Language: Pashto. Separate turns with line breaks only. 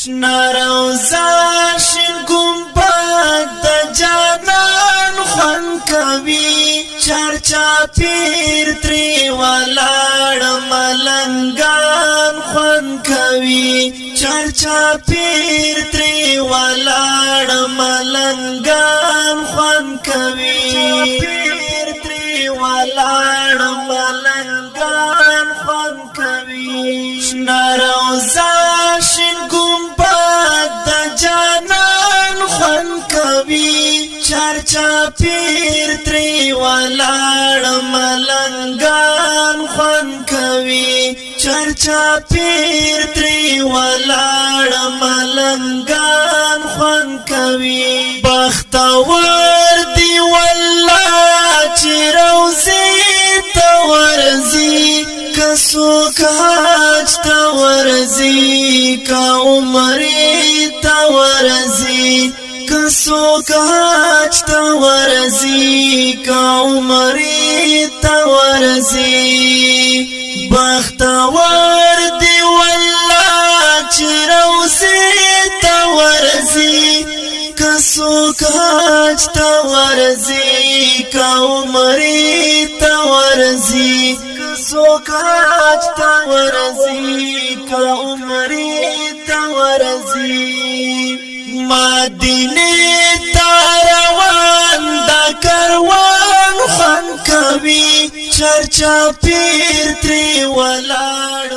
ناروزا شین گنبد د جانان خوند کوي چرچا پیر تری ولاړ ملنګان خوند کوي چرچا پیر تری ولاړ ملنګان خوند کوي پیر تری ولاړ ملنګان خوند کوي ناروزا شین گنبد د جانان خوند کوي چرچا پیر تری ولاړ ملنګان خوند کوي چرچا پیر تری ولاړ ملنګان خوند کوي بختور دی والله چې روزي ته ورځي کسوک حج تا ورزی کا عمری تا ورزی کسوک حج تا ورزی کا عمری تا ورزی بختور دی والله چې روزی تا ورزی کسوک حج تا ورزی کا عمری تا ورزی سوک حج تا ورزی کا عمری تا ورزی مدینه تا روان دا کروان خوند کوي چرچا پیر تری ولاړ